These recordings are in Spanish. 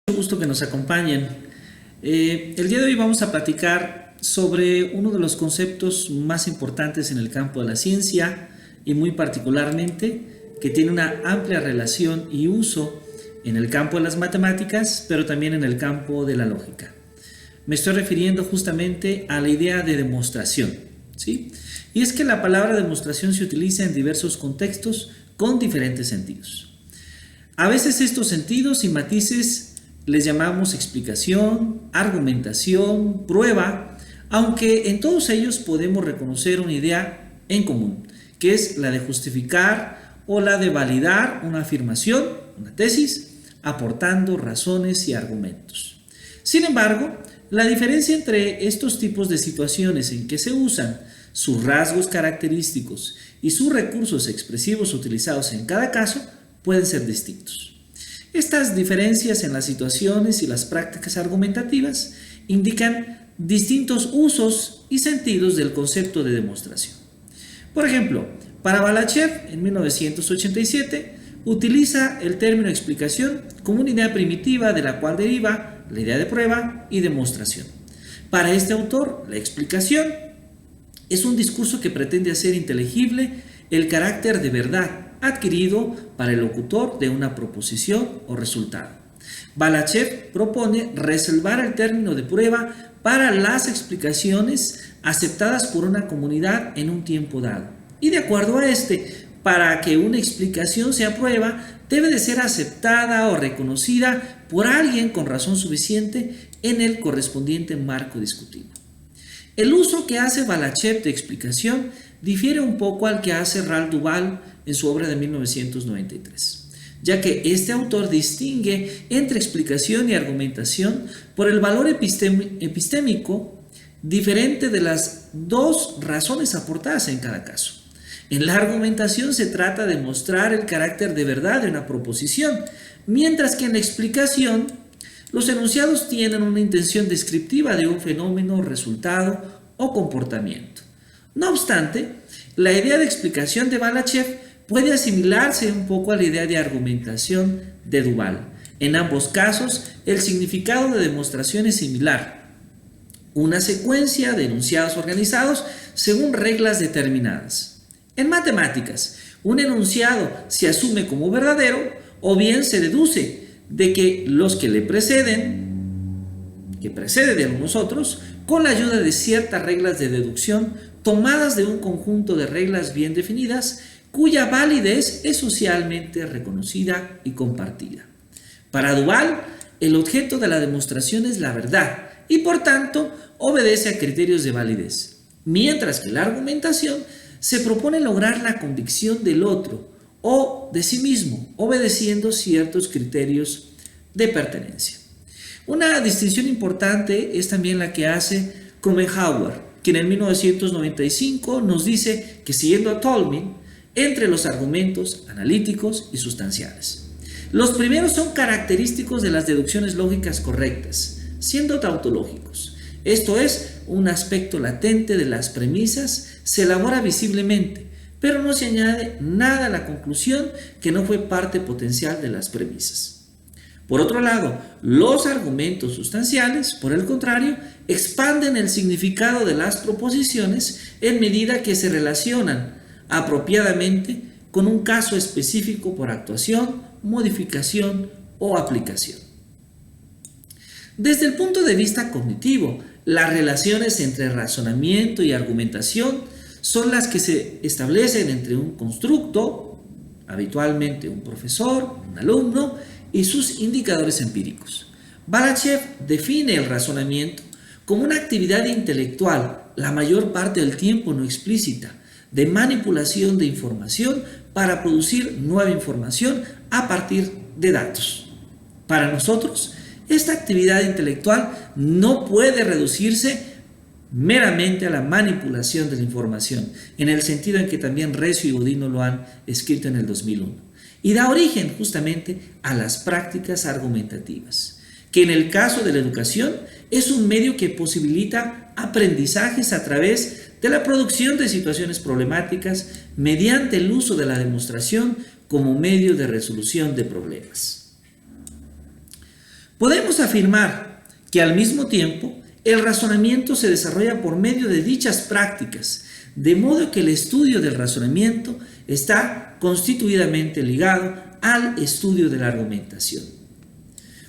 Mucho gusto que nos acompañen. El día de hoy vamos a platicar sobre uno de los conceptos más importantes en el campo de la ciencia y muy particularmente que tiene una amplia relación y uso en el campo de las matemáticas, pero también en el campo de la lógica. Me estoy refiriendo justamente a la idea de demostración, ¿sí? Y es que la palabra demostración se utiliza en diversos contextos con diferentes sentidos. A veces estos sentidos y matices les llamamos explicación, argumentación, prueba, aunque en todos ellos podemos reconocer una idea en común, que es la de justificar o la de validar una afirmación, una tesis, aportando razones y argumentos. Sin embargo, la diferencia entre estos tipos de situaciones en que se usan sus rasgos característicos y sus recursos expresivos utilizados en cada caso pueden ser distintos. Estas diferencias en las situaciones y las prácticas argumentativas indican distintos usos y sentidos del concepto de demostración. Por ejemplo, para Balachev, en 1987, utiliza el término explicación como una idea primitiva de la cual deriva la idea de prueba y demostración. Para este autor, la explicación es un discurso que pretende hacer inteligible el carácter de verdad adquirido para el locutor de una proposición o resultado. Balachev propone reservar el término de prueba para las explicaciones aceptadas por una comunidad en un tiempo dado. Y de acuerdo a para que una explicación sea prueba, debe de ser aceptada o reconocida por alguien con razón suficiente en el correspondiente marco discutido. El uso que hace Balachev de explicación difiere un poco al que hace Ralph Duval en su obra de 1993, ya que este autor distingue entre explicación y argumentación por el valor epistémico diferente de las dos razones aportadas en cada caso. En la argumentación se trata de mostrar el carácter de verdad de una proposición, mientras que en la explicación los enunciados tienen una intención descriptiva de un fenómeno, resultado o comportamiento. No obstante, la idea de explicación de Balachev puede asimilarse un poco a la idea de argumentación de Duval. En ambos casos, el significado de demostración es similar: una secuencia de enunciados organizados según reglas determinadas. En matemáticas, un enunciado se asume como verdadero o bien se deduce de que los que le preceden, que precede de los otros, con la ayuda de ciertas reglas de deducción tomadas de un conjunto de reglas bien definidas, cuya validez es socialmente reconocida y compartida. Para Duval, el objeto de la demostración es la verdad y por tanto obedece a criterios de validez, mientras que la argumentación se propone lograr la convicción del otro o de sí mismo, obedeciendo ciertos criterios de pertenencia. Una distinción importante es también la que hace Krumenhauer, quien en 1995 nos dice que, siguiendo a Tolmin, entre los argumentos analíticos y sustanciales. Los primeros son característicos de las deducciones lógicas correctas, siendo tautológicos. Esto es, un aspecto latente de las premisas se elabora visiblemente, pero no se añade nada a la conclusión que no fue parte potencial de las premisas. Por otro lado, los argumentos sustanciales, por el contrario, expanden el significado de las proposiciones en medida que se relacionan apropiadamente con un caso específico por actuación, modificación o aplicación. Desde el punto de vista cognitivo, las relaciones entre razonamiento y argumentación son las que se establecen entre un constructo, habitualmente un profesor, un alumno, y sus indicadores empíricos. Balachev define el razonamiento como una actividad intelectual, la mayor parte del tiempo no explícita, de manipulación de información para producir nueva información a partir de datos. Para nosotros, esta actividad intelectual no puede reducirse meramente a la manipulación de la información, en el sentido en que también Recio y Bodino lo han escrito en el 2001. Y da origen justamente a las prácticas argumentativas, que en el caso de la educación es un medio que posibilita aprendizajes a través de la producción de situaciones problemáticas mediante el uso de la demostración como medio de resolución de problemas. Podemos afirmar que al mismo tiempo el razonamiento se desarrolla por medio de dichas prácticas, de modo que el estudio del razonamiento está constituidamente ligado al estudio de la argumentación.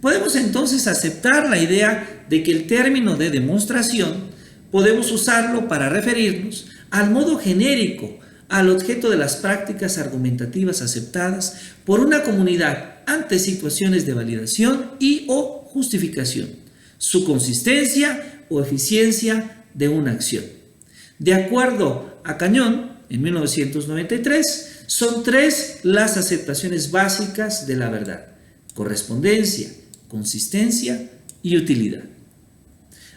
Podemos entonces aceptar la idea de que el término de demostración podemos usarlo para referirnos al modo genérico, al objeto de las prácticas argumentativas aceptadas por una comunidad ante situaciones de validación y o justificación, su consistencia o eficiencia de una acción. De acuerdo a Cañón, en 1993, son 3 las aceptaciones básicas de la verdad: correspondencia, consistencia y utilidad.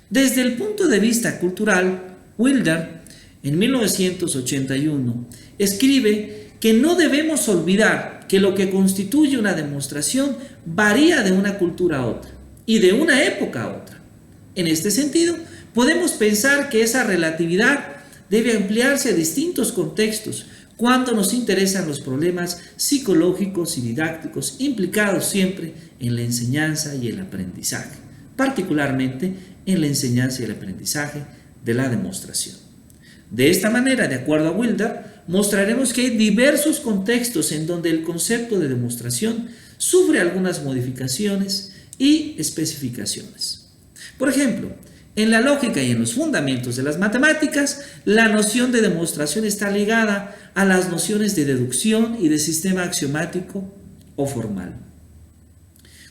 Desde el punto de vista cultural, Wilder, en 1981, escribe que no debemos olvidar que lo que constituye una demostración varía de una cultura a otra y de una época a otra. En este sentido, podemos pensar que esa relatividad debe ampliarse a distintos contextos cuando nos interesan los problemas psicológicos y didácticos implicados siempre en la enseñanza y el aprendizaje, particularmente en la enseñanza y el aprendizaje de la demostración. De esta manera, de acuerdo a Wilder, mostraremos que hay diversos contextos en donde el concepto de demostración sufre algunas modificaciones y especificaciones. Por ejemplo, en la lógica y en los fundamentos de las matemáticas, la noción de demostración está ligada a las nociones de deducción y de sistema axiomático o formal.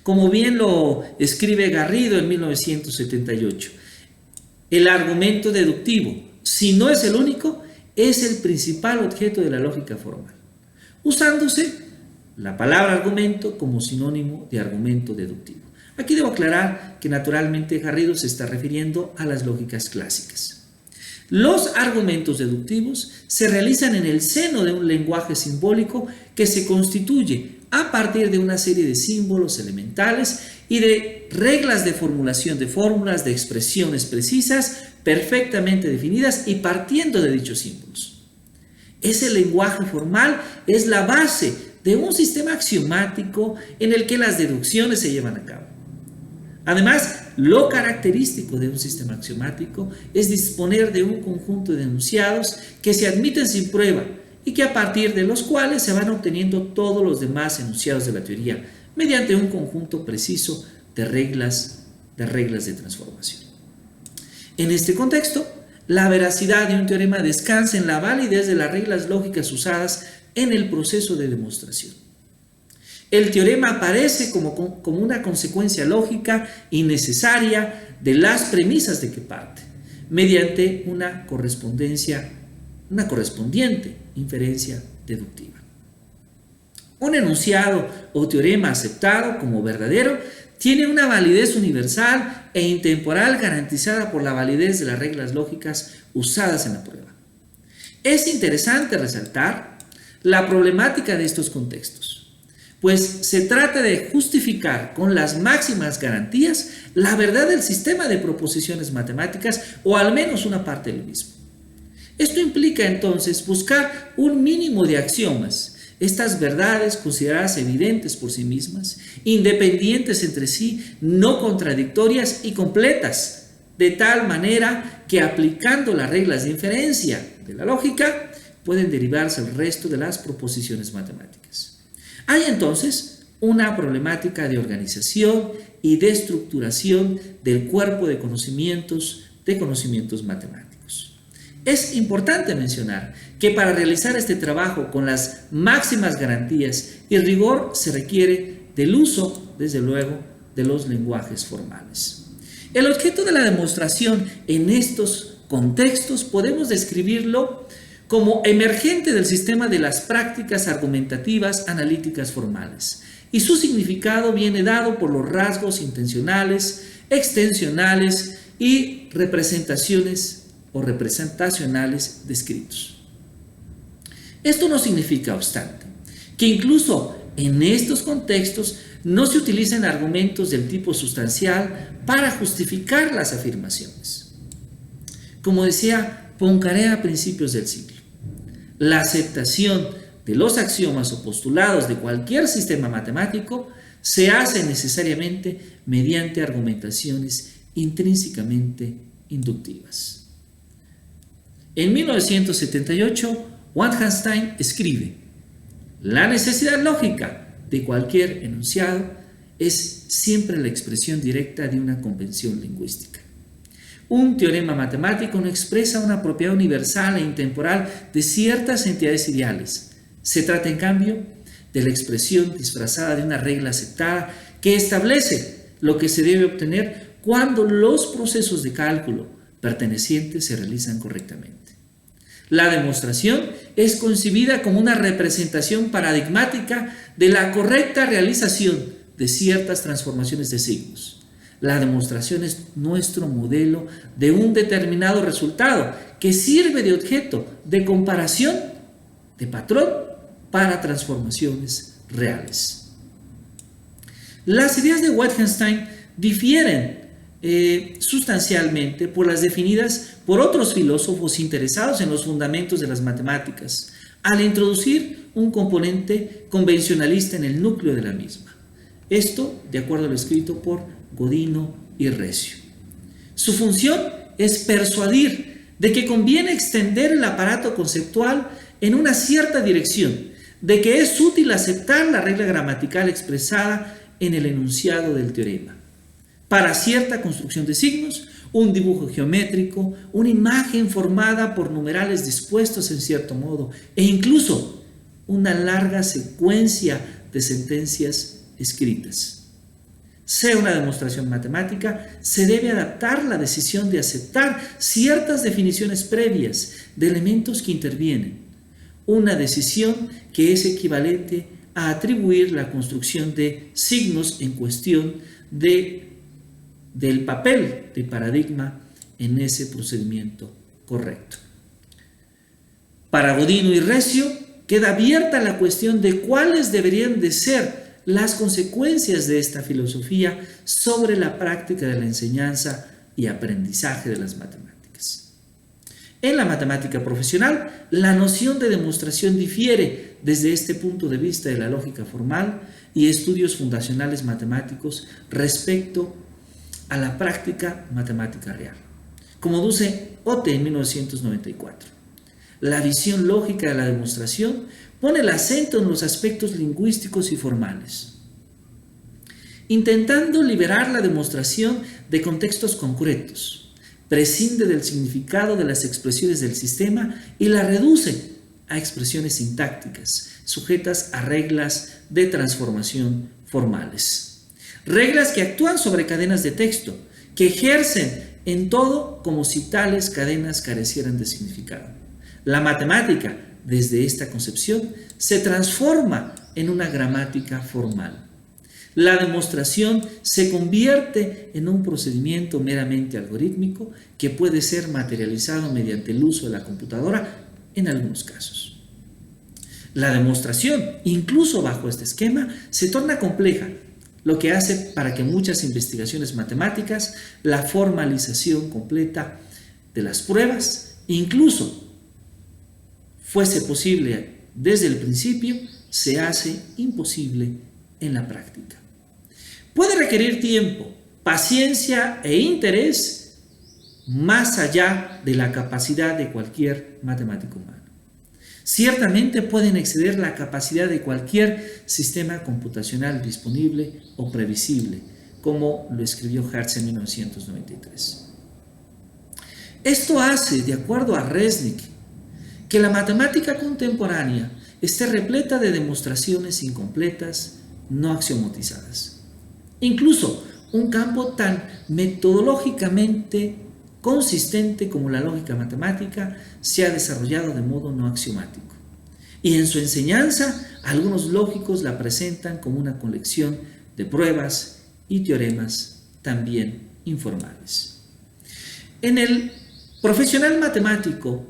Como bien lo escribe Garrido en 1978, el argumento deductivo, si no es el único, es el principal objeto de la lógica formal, usándose la palabra argumento como sinónimo de argumento deductivo. Aquí debo aclarar que naturalmente Garrido se está refiriendo a las lógicas clásicas. Los argumentos deductivos se realizan en el seno de un lenguaje simbólico que se constituye a partir de una serie de símbolos elementales y de reglas de formulación de fórmulas, de expresiones precisas, perfectamente definidas y partiendo de dichos símbolos. Ese lenguaje formal es la base de un sistema axiomático en el que las deducciones se llevan a cabo. Además, lo característico de un sistema axiomático es disponer de un conjunto de enunciados que se admiten sin prueba y que a partir de los cuales se van obteniendo todos los demás enunciados de la teoría mediante un conjunto preciso de reglas de transformación. En este contexto, la veracidad de un teorema descansa en la validez de las reglas lógicas usadas en el proceso de demostración. El teorema aparece como una consecuencia lógica y necesaria de las premisas de que parte, mediante una correspondiente inferencia deductiva. Un enunciado o teorema aceptado como verdadero tiene una validez universal e intemporal garantizada por la validez de las reglas lógicas usadas en la prueba. Es interesante resaltar la problemática de estos contextos, pues se trata de justificar con las máximas garantías la verdad del sistema de proposiciones matemáticas o al menos una parte del mismo. Esto implica entonces buscar un mínimo de axiomas, estas verdades consideradas evidentes por sí mismas, independientes entre sí, no contradictorias y completas, de tal manera que aplicando las reglas de inferencia de la lógica pueden derivarse el resto de las proposiciones matemáticas. Hay entonces una problemática de organización y de estructuración del cuerpo de conocimientos matemáticos. Es importante mencionar que para realizar este trabajo con las máximas garantías y rigor se requiere del uso, desde luego, de los lenguajes formales. El objeto de la demostración en estos contextos podemos describirlo como emergente del sistema de las prácticas argumentativas analíticas formales, y su significado viene dado por los rasgos intencionales, extensionales y representaciones o representacionales descritos. Esto no significa, obstante, que incluso en estos contextos no se utilizan argumentos del tipo sustancial para justificar las afirmaciones. Como decía Poincaré a principios del siglo, la aceptación de los axiomas o postulados de cualquier sistema matemático se hace necesariamente mediante argumentaciones intrínsecamente inductivas. En 1978, Wittgenstein escribe: la necesidad lógica de cualquier enunciado es siempre la expresión directa de una convención lingüística. Un teorema matemático no expresa una propiedad universal e intemporal de ciertas entidades ideales. Se trata, en cambio, de la expresión disfrazada de una regla aceptada que establece lo que se debe obtener cuando los procesos de cálculo pertenecientes se realizan correctamente. La demostración es concebida como una representación paradigmática de la correcta realización de ciertas transformaciones de signos. La demostración es nuestro modelo de un determinado resultado que sirve de objeto de comparación, de patrón, para transformaciones reales. Las ideas de Wittgenstein difieren sustancialmente por las definidas por otros filósofos interesados en los fundamentos de las matemáticas, al introducir un componente convencionalista en el núcleo de la misma. Esto, de acuerdo a lo escrito por Godino y Recio. Su función es persuadir de que conviene extender el aparato conceptual en una cierta dirección, de que es útil aceptar la regla gramatical expresada en el enunciado del teorema. Para cierta construcción de signos, un dibujo geométrico, una imagen formada por numerales dispuestos en cierto modo, e incluso una larga secuencia de sentencias escritas. Sea una demostración matemática, se debe adaptar la decisión de aceptar ciertas definiciones previas de elementos que intervienen. Una decisión que es equivalente a atribuir la construcción de signos en cuestión del papel de paradigma en ese procedimiento correcto. Para Godino y Recio queda abierta la cuestión de cuáles deberían de ser las consecuencias de esta filosofía sobre la práctica de la enseñanza y aprendizaje de las matemáticas. En la matemática profesional, la noción de demostración difiere desde este punto de vista de la lógica formal y estudios fundacionales matemáticos respecto a la práctica matemática real. Como dice Otte en 1994, la visión lógica de la demostración pone el acento en los aspectos lingüísticos y formales, intentando liberar la demostración de contextos concretos. Prescinde del significado de las expresiones del sistema y la reduce a expresiones sintácticas, sujetas a reglas de transformación formales. Reglas que actúan sobre cadenas de texto, que ejercen en todo como si tales cadenas carecieran de significado. La matemática, desde esta concepción, se transforma en una gramática formal. La demostración se convierte en un procedimiento meramente algorítmico que puede ser materializado mediante el uso de la computadora en algunos casos. La demostración, incluso bajo este esquema, se torna compleja, lo que hace para que muchas investigaciones matemáticas, la formalización completa de las pruebas, incluso fuese posible desde el principio, se hace imposible en la práctica. Puede requerir tiempo, paciencia e interés más allá de la capacidad de cualquier matemático humano. Ciertamente pueden exceder la capacidad de cualquier sistema computacional disponible o previsible, como lo escribió Hertz en 1993. Esto hace, de acuerdo a Resnick, que la matemática contemporánea esté repleta de demostraciones incompletas, no axiomatizadas. Incluso un campo tan metodológicamente consistente como la lógica matemática se ha desarrollado de modo no axiomático. Y en su enseñanza, algunos lógicos la presentan como una colección de pruebas y teoremas también informales. En el profesional matemático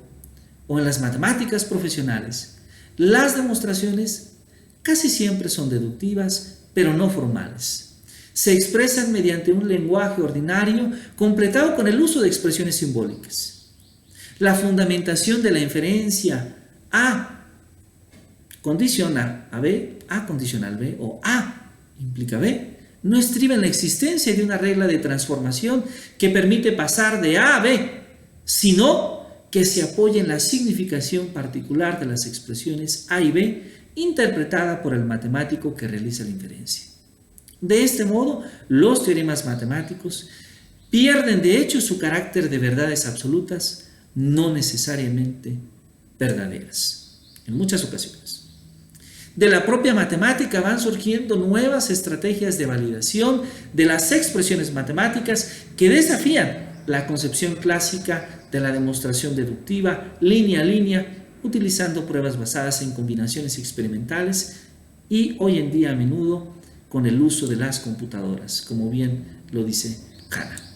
o en las matemáticas profesionales, las demostraciones casi siempre son deductivas, pero no formales. Se expresan mediante un lenguaje ordinario completado con el uso de expresiones simbólicas. La fundamentación de la inferencia A condiciona a B, A condicional B o A implica B, no estriba en la existencia de una regla de transformación que permite pasar de A a B, sino que se apoya en la significación particular de las expresiones A y B interpretada por el matemático que realiza la inferencia. De este modo, los teoremas matemáticos pierden de hecho su carácter de verdades absolutas, no necesariamente verdaderas, en muchas ocasiones. De la propia matemática van surgiendo nuevas estrategias de validación de las expresiones matemáticas que desafían la concepción clásica de la demostración deductiva línea a línea, utilizando pruebas basadas en combinaciones experimentales y hoy en día a menudo con el uso de las computadoras, como bien lo dice Hanna.